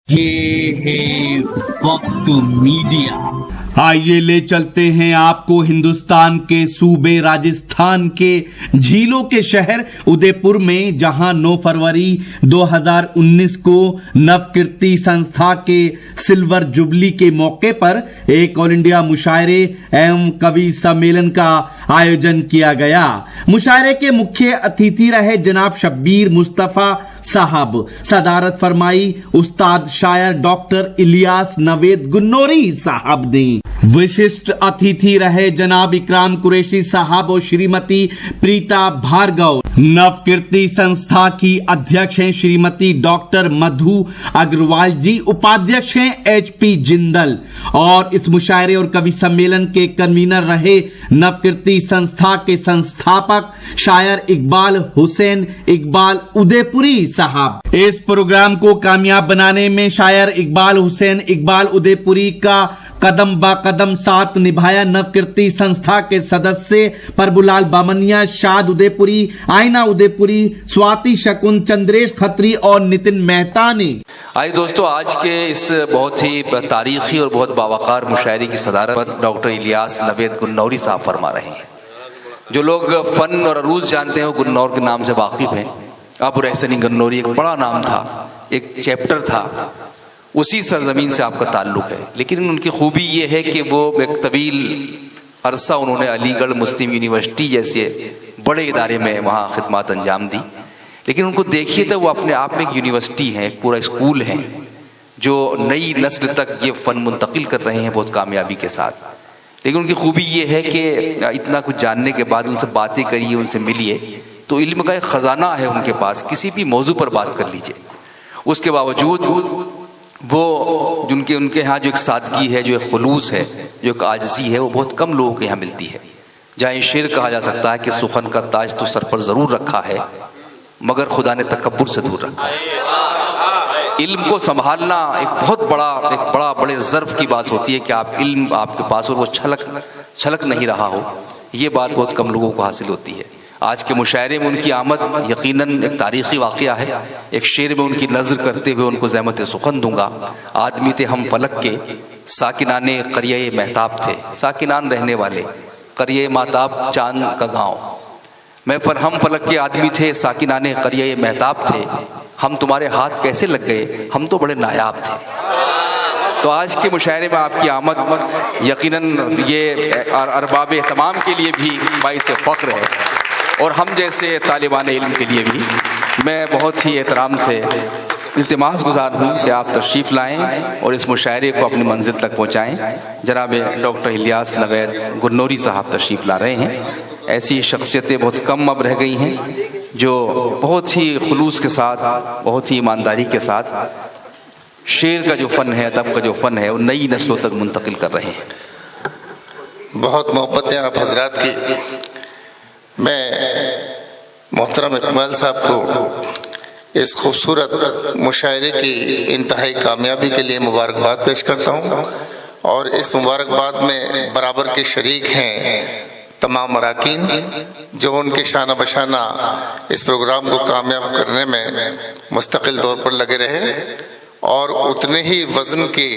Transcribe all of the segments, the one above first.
ये है वक्त मीडिया। आइए ले चलते हैं आपको हिंदुस्तान के सूबे राजस्थान के झीलों के शहर उदयपुर में, जहां 9 फरवरी 2019 को नवकीर्ति संस्था के सिल्वर जुबली के मौके पर एक ऑल इंडिया मुशायरे एवं कवि सम्मेलन का आयोजन किया गया। मुशायरे के मुख्य अतिथि रहे जनाब शब्बीर मुस्तफा साहब। सदारत फरमाई उस्ताद शायर डॉक्टर इलियास नवेद गुन्नौरी साहब ने। विशिष्ट अतिथि रहे जनाब इकराम कुरैशी साहब और श्रीमती प्रीता भार्गव। नवकीर्ति संस्था की अध्यक्ष हैं श्रीमती डॉक्टर मधु अग्रवाल जी, उपाध्यक्ष हैं HP जिंदल। और इस मुशायरे और कवि सम्मेलन के कन्वीनर रहे नवकीर्ति संस्था के संस्थापक शायर इकबाल हुसैन इकबाल उदयपुरी साहब। इस प्रोग्राम को कामयाब बनाने में शायर इकबाल हुसैन इकबाल उदयपुरी का कदम ब कदम साथ निभाया नवकीर्ति संस्था के सदस्य प्रभुलाल बामनिया, शाद उदयपुरी, आईना उदयपुरी, स्वाति शकुन, चंद्रेश खत्री और नितिन मेहता ने। आइए दोस्तों, आज के इस बहुत ही तारीखी और बहुत बावकार मुशायरे की सदारत डॉक्टर इलियास नवेद गुन्नौरी साहब फरमा रहे हैं। जो लोग फन और अरूज जानते हैं वो गुन्नौर के नाम से वाकिफ हैं। अबू रहसनी गुन्नौरी एक बड़ा नाम था, एक चैप्टर था, उसी सरजमीन से आपका ताल्लुक है। लेकिन उनकी खूबी ये है कि वो एक तवील अरसा उन्होंने अलीगढ़ मुस्लिम यूनिवर्सिटी जैसे बड़े इदारे में वहाँ खिदमत अंजाम दी। लेकिन उनको देखिए तो वो अपने आप में एक यूनिवर्सिटी है, एक पूरा स्कूल है, जो नई नस्ल तक ये फ़न मुंतकिल कर रहे हैं बहुत कामयाबी के साथ। लेकिन उनकी खूबी ये है कि इतना कुछ जानने के बाद उनसे बातें करिए, उनसे मिलिए तो इल्म का एक ख़जाना है उनके पास। किसी भी मौजू पर बात कर लीजिए, उसके बावजूद वो उनके यहाँ जो एक सादगी है, जो एक खुलूस है, जो एक आजिज़ी है, वो बहुत कम लोगों के यहाँ मिलती है। जहाँ ये शेर कहा जा सकता है कि सुखन का ताज तो सर पर ज़रूर रखा है मगर खुदा ने तकब्बुर से दूर रखा है। इल्म को संभालना एक बड़े ज़र्फ़ की बात होती है कि आप इल्म आपके पास और वो छलक नहीं रहा हो। ये बात बहुत कम लोगों को हासिल होती है। आज के मुशायरे में उनकी आमद यकीनन एक तारीख़ी वाक़या है। एक शेर में उनकी नज़र करते हुए उनको ज़हमत सुखन दूंगा। आदमी थे हम फलक के, साकिनाने क़रिया महताब थे। साकिनान रहने वाले, क़रिया महताब चांद का गाँव। हम फलक के आदमी थे, साकिनाने क़रिया महताब थे। हम तुम्हारे हाथ कैसे लग गए, हम तो बड़े नायाब थे। तो आज के मुशायरे में आपकी आमद यकीनन ये अरबाब एहतमाम के लिए भी बाइस फ़ख्र है और हम जैसे तालिबान इल्म के लिए भी। मैं बहुत ही एहतराम से इल्तिमास गुजार हूँ कि आप तशरीफ़ लाएँ और इस मुशायरे को अपनी मंजिल तक पहुँचाएँ। जनाब डॉक्टर इलियास नवेद गुन्नौरी साहब तशरीफ़ ला रहे हैं। ऐसी शख्सियतें बहुत कम अब रह गई हैं जो बहुत ही खुलूस के साथ, बहुत ही ईमानदारी के साथ शेर का जो फ़न है, अदब का जो फ़न है, वो नई नस्लों तक मुंतकिल कर रहे हैं। बहुत मोहब्बत है आप हजरात की। मैं मोहतरम इकबाल साहब को इस खूबसूरत मुशायरे की इंतहाई कामयाबी के लिए मुबारकबाद पेश करता हूँ और इस मुबारकबाद में बराबर के शरीक हैं तमाम अराकीन जो उनके शाना बशाना इस प्रोग्राम को कामयाब करने में मुस्तकिल तौर पर लगे रहे। और उतने ही वज़न की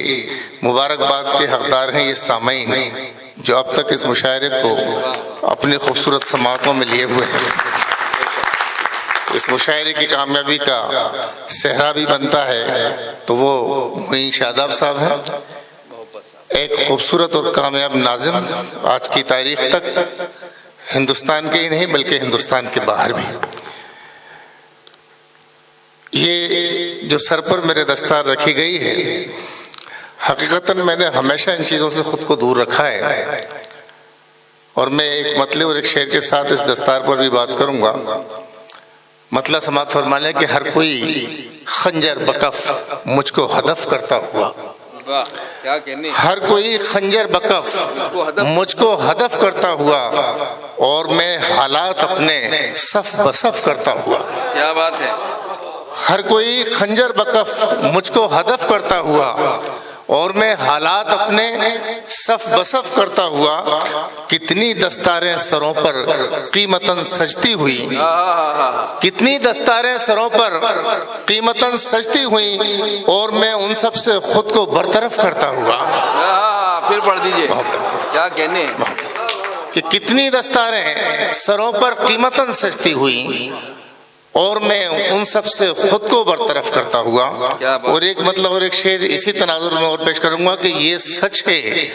मुबारकबाद के हकदार हैं ये सामईन जो अब तक इस मुशायरे को अपनी खूबसूरत समातों में लिए हुए हैं। इस मुशायरे की कामयाबी का सहरा भी बनता है तो वो मुईन शादाब साहब हैं, एक खूबसूरत और कामयाब नाज़िम आज की तारीख तक हिंदुस्तान के ही नहीं बल्कि हिंदुस्तान के बाहर भी। ये जो सर पर मेरे दस्तार रखी गई है, हकीकतन मैंने हमेशा इन चीज़ों से खुद को दूर रखा है और मैं एक मतले और एक शेर के साथ इस दस्तार पर भी बात करूंगा। मतला समात फरमा लें कि हर कोई खंजर बकफ मुझको हदफ करता हुआ, हर कोई खंजर बकफ मुझको हदफ करता हुआ और मैं हालात अपने सफ बसफ करता हुआ। क्या बात है। हर कोई खंजर बकफ मुझको हदफ करता हुआ اور میں حالات اپنے صف بصف کرتا ہوا کتنی دستاریں سروں پر قیمتاً سجتی ہوئی، کتنی دستاریں سروں پر قیمتاً سجتی ہوئی، اور میں ان سب سے خود کو برطرف کرتا ہوا. پھر پڑھ دیجئے کیا کہنے کہ کتنی دستاریں سروں پر قیمتاً سجتی ہوئی اور میں ان سب سے خود کو برطرف کرتا ہوا. اور ایک مطلب اور ایک شعر اسی تناظر میں اور پیش کروں گا کہ یہ سچ ہے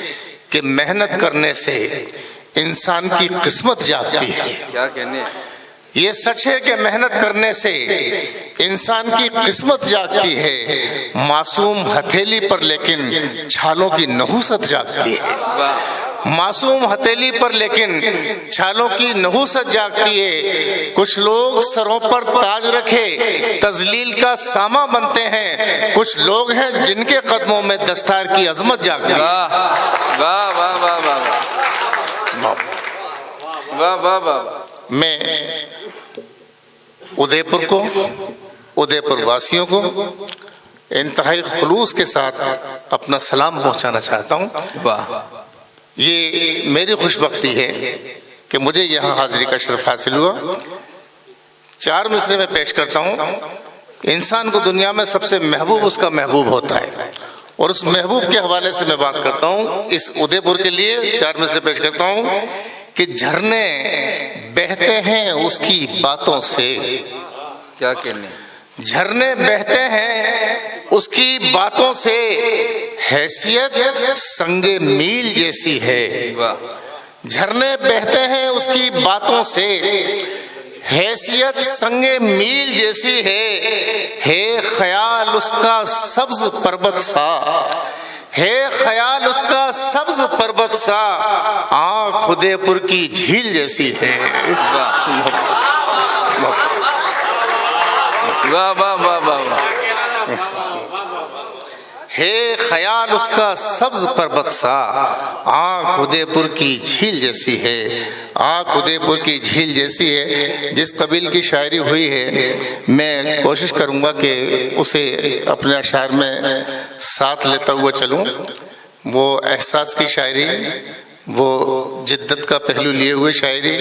کہ محنت کرنے سے انسان کی قسمت جاگتی ہے. کیا کہنے یہ سچ ہے کہ محنت کرنے سے انسان کی قسمت جاگتی ہے، معصوم ہتھیلی پر لیکن چھالوں کی نحوست جاگتی ہے. معصوم ہتھیلی پر لیکن چھالوں کی نحوست جاگتی ہے. کچھ لوگ سروں پر تاج رکھے تذلیل کا ساما بنتے ہیں، کچھ لوگ ہیں جن کے قدموں میں دستار کی عظمت جاگتی ہے. واہ واہ واہ واہ واہ واہ واہ. میں ادے پور کو، ادے پور واسیوں کو انتہائی خلوص کے ساتھ اپنا سلام پہنچانا چاہتا ہوں. واہ یہ میری خوش بختی ہے کہ مجھے یہاں حاضری کا شرف حاصل ہوا. 4 مصرے میں پیش کرتا ہوں. انسان کو دنیا میں سب سے محبوب اس کا محبوب ہوتا ہے، اور اس محبوب کے حوالے سے میں بات کرتا ہوں. اس ادے پور کے لیے 4 مصرے پیش کرتا ہوں کہ جھرنے بہتے ہیں اس کی باتوں سے. کیا کہنے جھرنے بہتے ہیں اس کی باتوں سے، حیثیت سنگ میل جیسی ہے. جھرنے بہتے ہیں اس کی باتوں سے، حیثیت سنگ میل جیسی ہے خیال اس کا سبز پربت سا، ہے خیال اس کا سبز پربت سا، آنکھ ادے پور کی جھیل جیسی ہے. واہ واہ واہ واہ. ہے خیال اس کا سبز پربت سا، آنکھ ادے پور کی جھیل جیسی ہے. آنکھ ادے پور کی جھیل جیسی ہے. جس قبیل کی شاعری ہوئی ہے میں کوشش کروں گا کہ اسے اپنے اشعار میں ساتھ لیتا ہوا چلوں. وہ احساس کی شاعری، وہ جدت کا پہلو لیے ہوئے شاعری،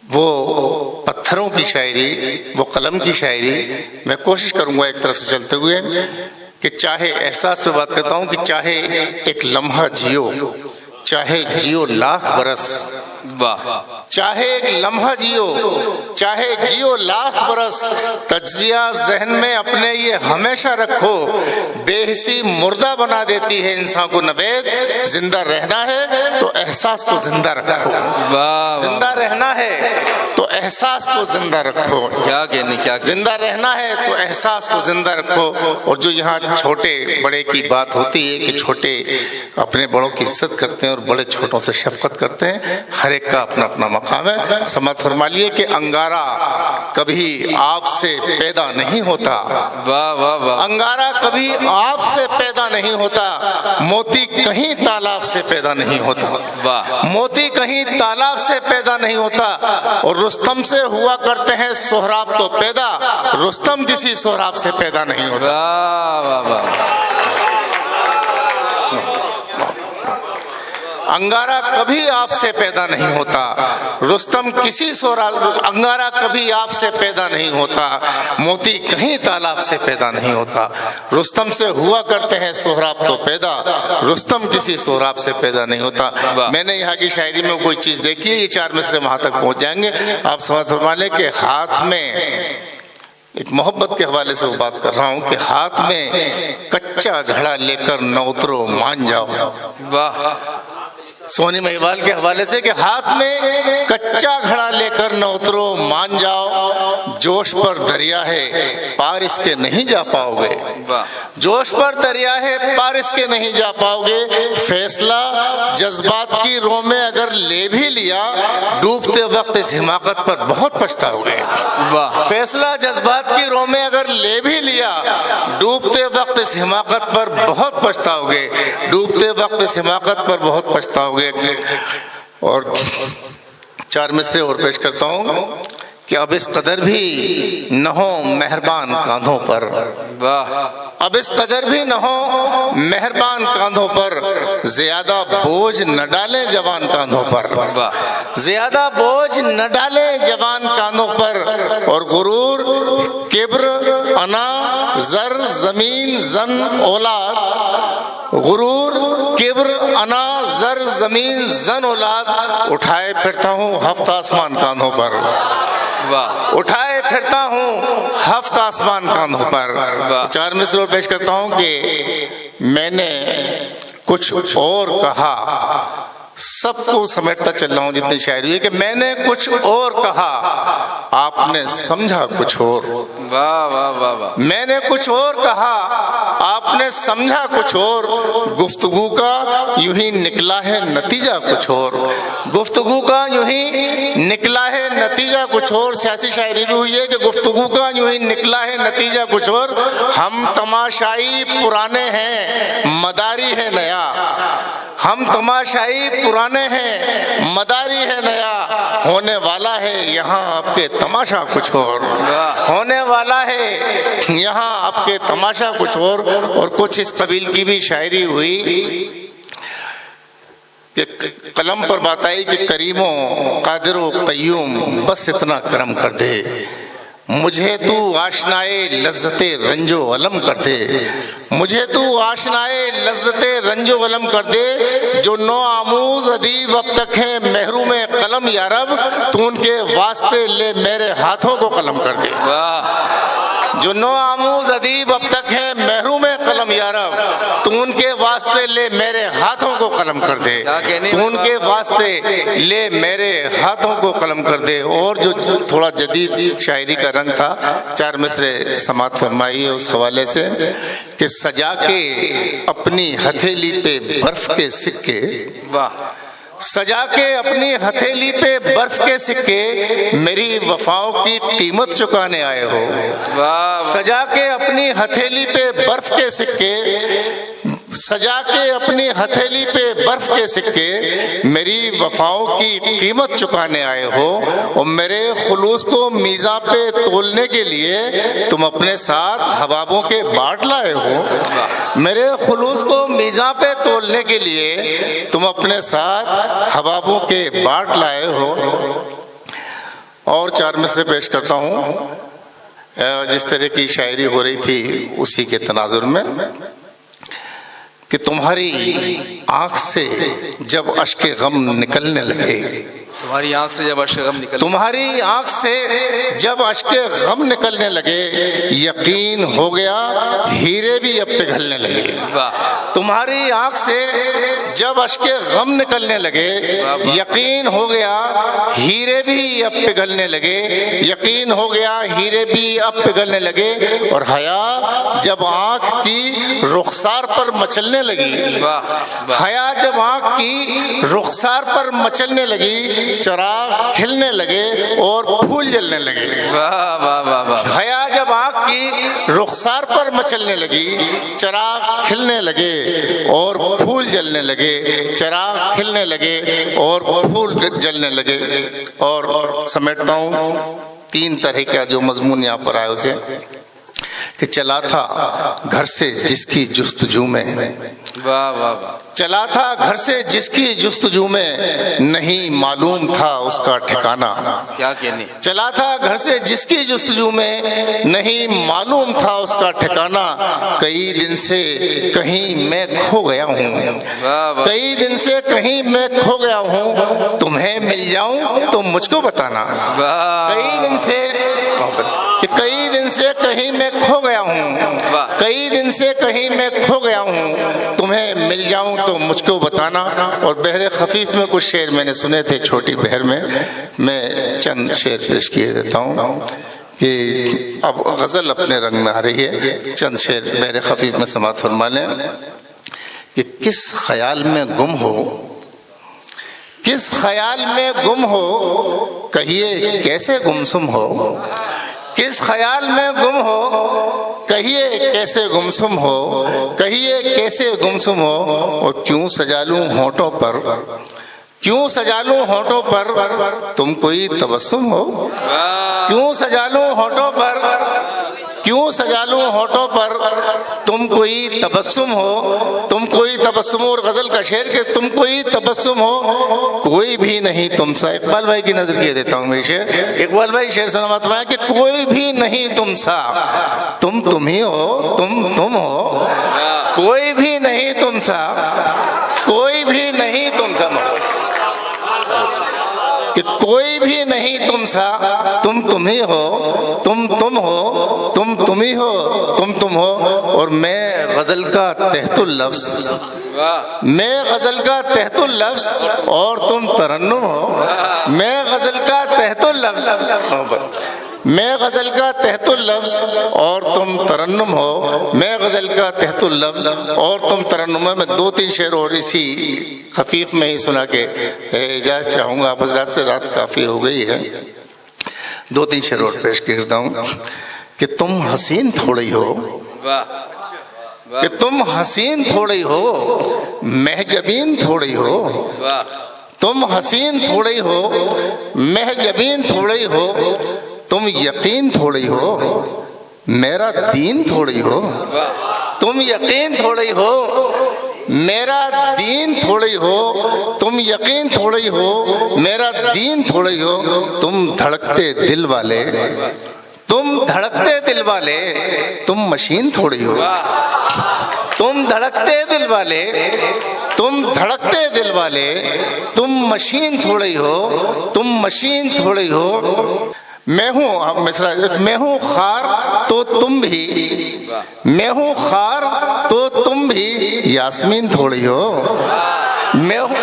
وہ پتھروں کی شاعری، وہ قلم کی شاعری. میں کوشش کروں گا ایک طرف سے چلتے ہوئے کہ چاہے احساس پہ بات کرتا ہوں کہ چاہے ایک لمحہ جیو، چاہے جیو لاکھ برس. واہ چاہے ایک لمحہ جیو، چاہے جیو لاکھ برس، تجزیہ ذہن میں اپنے یہ ہمیشہ رکھو، بے حسی مردہ بنا دیتی ہے انسان کو نوید. زندہ رہنا ہے تو احساس کو زندہ رکھو. زندہ رہنا ہے تو احساس کو زندہ رکھو. کیا کہنے کیا زندہ رہنا ہے تو احساس کو زندہ رکھو. اور جو یہاں چھوٹے بڑے کی بات ہوتی ہے کہ چھوٹے اپنے بڑوں کی عزت کرتے ہیں اور بڑے چھوٹوں سے شفقت کرتے ہیں، ہر ایک کا اپنا اپنا مقام ہے. سمجھ فرما لیے کہ انگارہ کبھی آپ سے پیدا نہیں ہوتا. واہ واہ واہ. انگارہ کبھی آپ سے پیدا نہیں ہوتا، موتی کہیں تالاب سے پیدا نہیں ہوتا. واہ. موتی کہیں تالاب سے پیدا نہیں ہوتا. اور رستم سے ہوا کرتے ہیں سہراب تو پیدا، رستم کسی سہراب سے پیدا نہیں ہوتا. واہ واہ واہ. انگارہ کبھی آپ سے پیدا نہیں ہوتا، رستم کسی سہراب، انگارہ کبھی آپ سے پیدا نہیں ہوتا، موتی کہیں تالاب سے پیدا نہیں ہوتا. رستم سے ہوا کرتے ہیں سہراب تو پیدا، رستم کسی سہراب سے پیدا نہیں ہوتا. میں نے یہاں کی شاعری میں کوئی چیز دیکھی ہے، یہ 4 مصرے وہاں تک پہنچ جائیں گے. آپ سمجھ فرما لیں کہ ہاتھ میں ایک محبت کے حوالے سے وہ بات کر رہا ہوں کہ ہاتھ میں کچا گھڑا لے کر نہ اترو مان جاؤ. واہ. سونی مہیوال کے حوالے سے کہ ہاتھ میں کچا گھڑا لے کر نہ اترو مان جاؤ، جوش پر دریا ہے پار اس کے نہیں جا پاؤ گے. جوش پر دریا ہے پار اس کے نہیں جا پاؤ گے. فیصلہ جذبات کی رو میں اگر لے بھی لیا، ڈوبتے وقت اس حماقت پر بہت پچھتاؤ گے. فیصلہ جذبات کی رو میں اگر لے بھی لیا، ڈوبتے وقت اس حماقت پر بہت پچھتاؤ گے. ڈوبتے وقت اس حماقت پر بہت پچھتاؤ گے. اور 4 مصرے اور پیش کرتا ہوں کہ اب اس قدر بھی نہ ہو مہربان کاندھوں پر. واہ. اب اس قدر بھی نہ ہو مہربان کاندھوں پر، زیادہ بوجھ نہ ڈالیں جوان کاندھوں پر، زیادہ بوجھ نہ ڈالیں جوان کاندھوں پر، اور غرور، کبر، انا، زر، زمین، زن، اولاد، غرور، کبر، انا، زر، زمین، زن، اولاد اٹھائے پھرتا ہوں ہفت آسمان کاندھوں پر، اٹھائے پھرتا ہوں ہفت آسمان کاندھوں پر۔ چار مصرع پیش کرتا ہوں کہ میں نے کچھ اور کہا، سب کو سمیٹتا چل رہا ہوں جتنی شاعری ہے، کہ میں نے کچھ اور کہا آپ نے سمجھا کچھ اور، میں نے کچھ اور کہا آپ نے سمجھا کچھ اور، گفتگو کا یوں ہی نکلا ہے نتیجہ کچھ اور، گفتگو کا یوں ہی نکلا ہے نتیجہ کچھ اور۔ سیاسی شاعری بھی ہوئی ہے کہ گفتگو کا یوں ہی نکلا ہے نتیجہ کچھ اور، ہم تماشائی پرانے ہیں مداری ہے نیا، ہم تماشائی پرانے ہیں مداری ہے نیا، ہونے والا ہے یہاں آپ کے تماشا کچھ اور، ہونے والا ہے یہاں آپ کے تماشا کچھ اور۔ اور کچھ اس قبیل کی بھی شاعری ہوئی کہ قلم پر بات آئی کہ کریم و قادر و قیوم بس اتنا کرم کر دے، مجھے تو آشنائے لذت رنج و علم کر دے، مجھے تو آشنائے لذت رنج و علم کر دے، جو نو آموز ادیب اب تک ہیں محروم قلم یا رب، تو ان کے واسطے لے میرے ہاتھوں کو قلم کر دے، جو نو آموز ادیب اب تک ہیں محروم قلم یا رب، تو ان کے واسطے لے میرے ہاتھوں کو قلم کر دے، تو ان کے واسطے لے میرے ہاتھوں کو قلم کر دے۔ اور جو تھوڑا جدید شاعری کا رنگ تھا، چار مصرع سماعت فرمائی ہے اس حوالے سے کہ سجا کے اپنی ہتھیلی پہ برف کے سکے، سجا کے اپنی ہتھیلی پہ برف کے سکے، میری وفاؤں کی قیمت چکانے آئے ہو، سجا کے اپنی ہتھیلی پہ برف کے سکے، سجا کے اپنی ہتھیلی پہ برف کے سکے، میری وفاؤں کی قیمت چکانے آئے ہو، اور میرے خلوص کو میزاں پہ تولنے کے لیے تم اپنے ساتھ حبابوں کے باٹ لائے ہو، میرے خلوص کو میزاں پہ تولنے کے لیے تم اپنے ساتھ حبابوں کے باٹ لائے ہو۔ اور چار مصرع پیش کرتا ہوں، جس طرح کی شاعری ہو رہی تھی اسی کے تناظر میں، کہ تمہاری آنکھ سے جب اشک غم نکلنے لگے، تمہاری آنکھ سے جب اشک غم نکلنے، تمہاری آنکھ سے جب اشک غم نکلنے لگے، یقین ہو گیا ہیرے بھی اب پگھلنے لگے، تمہاری آنکھ سے جب اشک غم نکلنے لگے، یقین ہو گیا ہیرے بھی اب پگھلنے لگے، یقین ہو گیا ہیرے بھی اب پگھلنے لگے، اور حیا جب آنکھ کی رخسار پر مچلنے لگی، حیا جب آنکھ کی رخسار پر مچلنے لگی، چراغ کھلنے لگے اور پھول جلنے لگے، حیا جب آنکھ کی رخسار پر مچلنے لگی، چراغ کھلنے لگے اور پھول جلنے لگے، چراغ کھلنے لگے اور پھول جلنے لگے۔ اور سمیٹتا ہوں تین طرح کا جو مضمون یہاں پر آئے اسے، کہ چلا تھا گھر سے جس کی جستجو میں، چلا تھا گھر سے جس کی جستجو میں، نہیں معلوم تھا اس کا ٹھکانہ، کیا کہنے، چلا تھا گھر سے جس کی جستجو میں، نہیں معلوم تھا اس کا ٹھکانہ، کئی دن سے کہیں میں کھو گیا ہوں، کئی دن سے کہیں میں کھو گیا ہوں، تمہیں مل جاؤں تو مجھ کو بتانا، کئی دن سے کہیں میں کھو گیا ہوں، کئی دن سے کہیں میں کھو گیا ہوں، تمہیں مل جاؤں تو مجھ کو بتانا۔ اور بحر خفیف میں کچھ شعر میں نے سنے تھے، چھوٹی بحر میں چند شعر پیش کیے دیتا ہوں کہ اب غزل اپنے رنگ میں آ رہی ہے، چند شعر بحر خفیف میں سماعت فرما لیں کہ کس خیال میں گم ہو، کس خیال میں گم ہو، کہیے کیسے گمسم ہو، کس خیال میں گم ہو، کہیے کیسے گمسم ہو، کہیے کیسے گمسم ہو، اور کیوں سجا لوں ہونٹوں پر، کیوں سجا لوں ہونٹوں پر تم کوئی تبسم ہو، کیوں سجا لوں ہونٹوں پر، کیوں سجا لوں ہونٹوں پر तुम कोई तबस्सुम हो, तुम कोई तबस्सुम, और गजल का शेर के तुम कोई तबस्सुम हो, कोई भी नहीं तुम सा। इकबाल भाई की नजर किए देता हूँ मैं शेर। इकबाल भाई शेर सुना फरमाया कि कोई भी नहीं तुम सा, तुम ही हो, तुम हो, कोई भी नहीं तुम सा, कोई भी नहीं तुम सा, कि कोई भी नहीं तुम सा, तुम ही हो, तुम हो, तुम ही हो, तुम हो। और मैं गजल का तहतुल लफ्ज, मैं गजल का तहतुल लफ्ज और तुम तरन्नुम हो। मैं गजल का तहतुल लफ्ज, मैं गजल का तहतुल लफ्ज और तुम तरन्नुम हो। मैं गजल का तहतुल लफ्ज और तुम तरन्नुम है। मैं 2-3 शेर और इसी खफीफ में ही सुना के इजाजत चाहूंगा। आप हज़रात से रात काफी हो गई है, 2-3 शेर और पेश करता हूँ कि तुम हसीन थोड़ी हो, कि तुम हसीन थोड़ी हो, महजबीन थोड़ी हो, तुम हसीन थोड़ी हो, महजबीन थोड़ी हो, तुम यकीन थोड़ी हो, मेरा दीन थोड़ी हो, तुम यकीन थोड़ी हो, मेरा दीन थोड़ी हो, तुम यकीन थोड़ी हो, मेरा दीन थोड़ी हो। तुम धड़कते दिल वाले, तुम धड़कते दिल वाले, तुम मशीन थोड़ी हो, तुम धड़कते दिल वाले, तुम धड़कते दिल वाले, तुम मशीन थोड़ी हो, तुम मशीन थोड़ी हो। मैं हूँ, अब मिसरा, मैं हूँ खार तो तुम भी, मैं हूँ खार तो तुम भी यास्मीन थोड़ी हो। मैं हूँ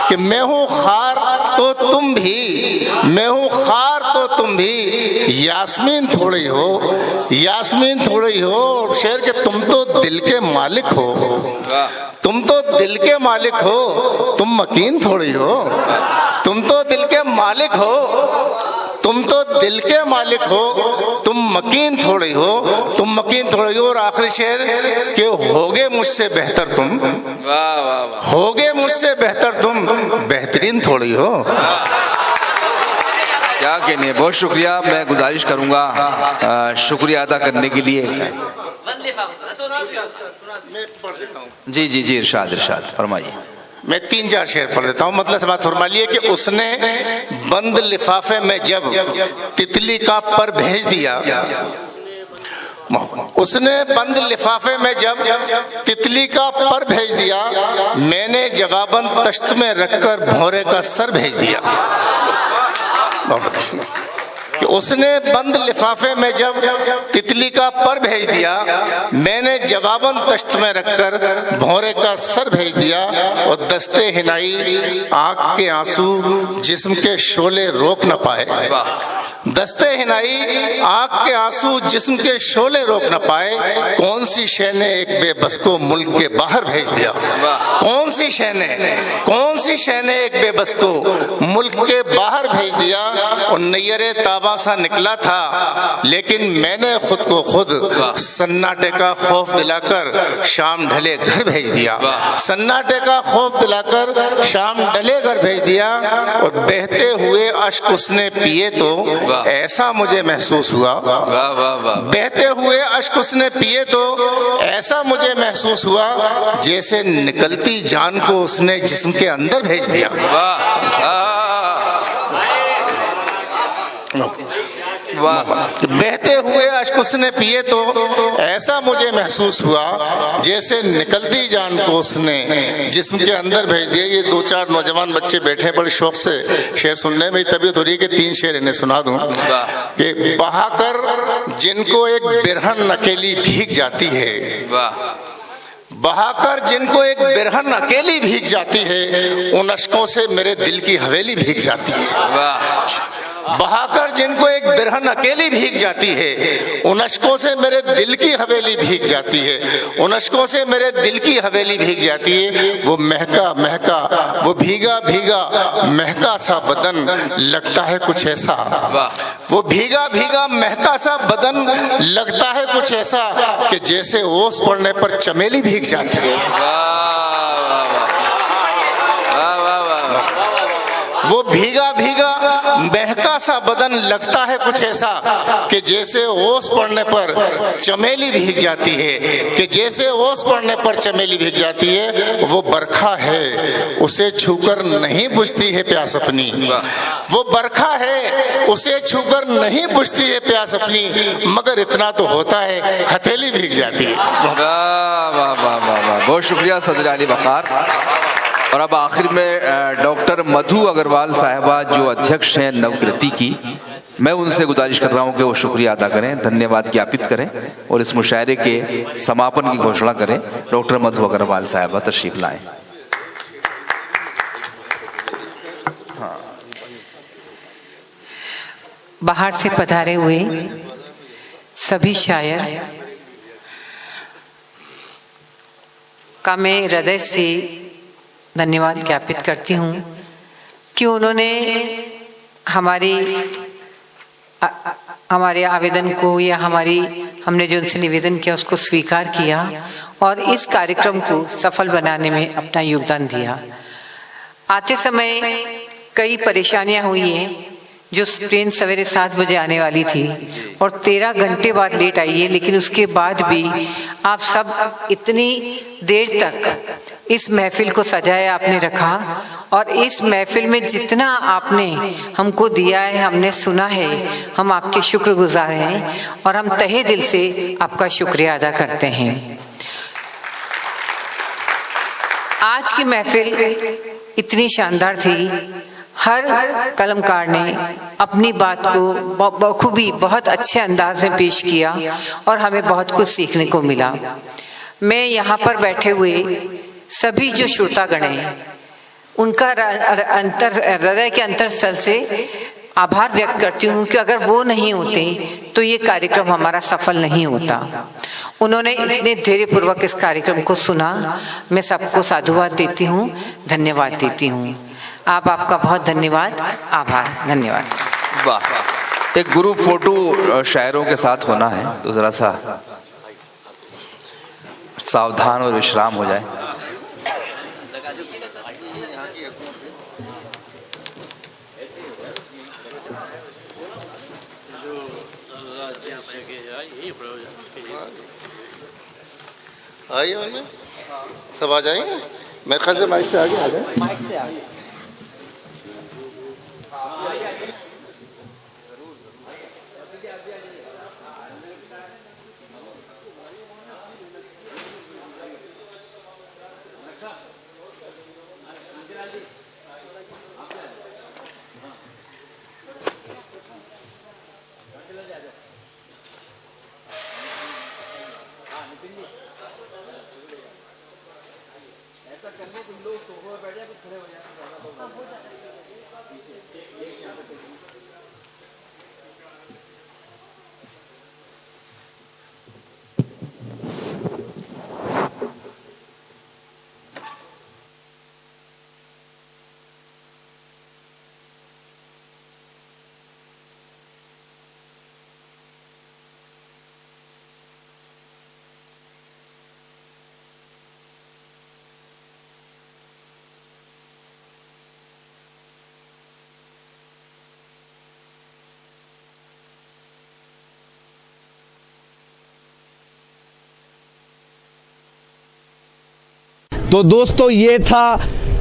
कि मैं हूँ खार तो तुम भी, मैं हूँ खार तो तुम भी यास्मीन थोड़ी हो, यास्मीन थोड़ी हो। शेर के तुम तो दिल के मालिक हो, तुम तो दिल के मालिक हो, तुम मकीन थोड़ी हो, तुम तो दिल के मालिक हो, तुम तो दिल के मालिक हो, तुम मकीन थोड़ी हो, तुम मकीन थोड़ी हो। और आखिरी शेर कि होगे मुझसे बेहतर तुम, होगे मुझसे बेहतर तुम, बेहतरीन थोड़ी हो। क्या कहने, बहुत शुक्रिया। मैं गुजारिश करूंगा शुक्रिया अदा करने के लिए। जी जी जी, इरशाद इरशाद फरमाइए। मैं 3-4 शेर पढ़ देता हूँ। मतलब से बात फरमा लिए कि उसने बंद लिफाफे में जब तितली का पर भेज दिया, उसने बंद लिफाफे में जब तितली का पर भेज दिया, मैंने जवाबन तश्त में रखकर भौरे का सर भेज दिया। कि उसने बंद लिफाफे में जब तितली का पर भेज दिया, मैंने जवाबन तश्त में रखकर भौरे का सर भेज दिया। और दस्ते हिनाई आंख के आंसू जिस्म के शोले रोक न पाए, दस्ते हिनाई आंख के आंसू जिस्म के शोले रोक न पाए। कौन सी शय ने एक बेबस को मुल्क के बाहर भेज दिया, कौन सी शय ने, कौन सी शय ने एक बेबस को मुल्क के बाहर भेज दिया। और नैयरे ताबा सा निकला था, लेकिन मैंने खुद को खुद सन्नाटे का खौफ दिलाकर शाम ढले घर भेज दिया, सन्नाटे का खौफ दिलाकर शाम ढले घर भेज दिया। और बहते हुए अश्क उसने पिए तो ऐसा मुझे महसूस हुआ, बहते हुए अश्क उसने पिए तो ऐसा मुझे महसूस हुआ जैसे निकलती जान को उसने जिस्म के अंदर भेज दिया। बहते हुए अश्क उसने पिए तो ऐसा मुझे महसूस हुआ जैसे निकलती जान को उसने जिस्म के अंदर भेज दिया। ये 2-4 नौजवान बच्चे बैठे बड़े शौक से शेर सुनने में तबीयत हो रही है कि 3 शेर इन्हें सुना दूं। कि बहाकर जिनको एक बिरहन अकेली भीग जाती है, बहाकर जिनको एक बिरहन अकेली भीग जाती है, उन अश्कों से मेरे दिल की हवेली भीग जाती है। बहाकर जिनको एक बिरहन अकेली भीग जाती है, उन अश्कों से मेरे दिल की हवेली भीग जाती है, उन अश्कों से मेरे दिल की हवेली भीग जाती है। वो महका महका, वो भीगा भीगा महका सा बदन लगता है कुछ ऐसा, वो भीगा भीगा महका सा बदन लगता है कुछ ऐसा कि जैसे ओस पड़ने पर चमेली भीग जाती है। वो भीगा भीगा महका महका सा बदन लगता है कुछ ऐसा कि जैसे ओस पड़ने पर चमेली भीग जाती है, कि जैसे ओस पड़ने पर चमेली भीग जाती है। वो बरखा है, उसे छूकर नहीं बुझती है प्यास अपनी। वो बरखा है, उसे छूकर नहीं बुझती है प्यास अपनी, मगर इतना तो होता है हथेली भीग जाती है। वाह वाह वाह वाह वाह, बहुत शुक्रिया सदर अली वक़ार। और अब आखिर में डॉक्टर मधु अग्रवाल साहिबा जो अध्यक्ष हैं नवकृति की, मैं उनसे गुजारिश कर रहा हूं कि वो शुक्रिया अदा करें, धन्यवाद ज्ञापित करें और इस मुशायरे के समापन की घोषणा करें। डॉक्टर मधु अग्रवाल साहिबा तशरीफ लाएं। बाहर से पधारे हुए सभी शायर का मैं हृदय से धन्यवाद ज्ञापित करती हूँ कि उन्होंने हमारे आवेदन को या हमने जो उनसे निवेदन किया उसको स्वीकार किया और इस कार्यक्रम को सफल बनाने में अपना योगदान दिया। आते समय कई परेशानियां हुई हैं, जो ट्रेन सवेरे 7 बजे आने वाली थी और 13 घंटे बाद लेट आई है, लेकिन उसके बाद भी आप सब इतनी देर तक इस महफिल को सजाया आपने रखा और इस महफिल में जितना आपने हमको दिया है, हमने सुना है, हम आपके शुक्रगुजार हैं और हम तहे दिल से आपका शुक्रिया अदा करते हैं। आज की महफिल इतनी शानदार थी, हर कलमकार ने अपनी बात को बखूबी बहुत अच्छे अंदाज में पेश किया और हमें बहुत कुछ सीखने को मिला। मैं यहाँ पर बैठे हुए सभी जो श्रोतागण हैं उनका हृदय के अंतरस्थल से आभार व्यक्त करती हूँ कि अगर वो नहीं होते तो ये कार्यक्रम हमारा सफल नहीं होता। उन्होंने इतने धैर्यपूर्वक इस कार्यक्रम को सुना। मैं सबको साधुवाद देती हूँ, धन्यवाद देती हूँ। आपका बहुत धन्यवाद, आभार, धन्यवाद। वाह, एक ग्रुप फोटो शायरों के साथ होना है तो जरा सा सावधान और विश्राम हो जाए। आइए उनमें सब आ जाएंगे, मेरे ख्याल से माइक से आगे आ जाए। माइक से आगे तो दोस्तों, ये था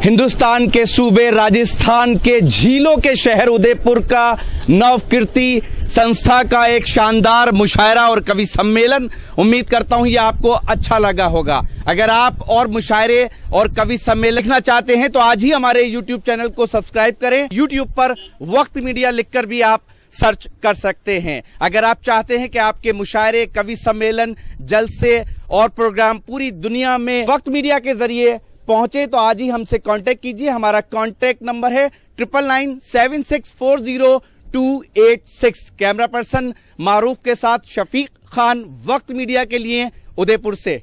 हिंदुस्तान के सूबे राजस्थान के झीलों के शहर उदयपुर का नवकीर्ति संस्था का एक शानदार मुशायरा और कवि सम्मेलन। उम्मीद करता हूं ये आपको अच्छा लगा होगा। अगर आप और मुशायरे और कवि सम्मेलन लिखना चाहते हैं तो आज ही हमारे यूट्यूब चैनल को सब्सक्राइब करें। यूट्यूब पर वक्त मीडिया लिखकर भी आप सर्च कर सकते हैं। अगर आप चाहते हैं कि आपके मुशायरे, कवि सम्मेलन, जलसे और प्रोग्राम पूरी दुनिया में वक्त मीडिया के जरिए पहुंचे तो आज ही हमसे कांटेक्ट कीजिए। हमारा कांटेक्ट नंबर है 9997640286। कैमरा पर्सन मारूफ के साथ शफीक खान, वक्त मीडिया के लिए उदयपुर से।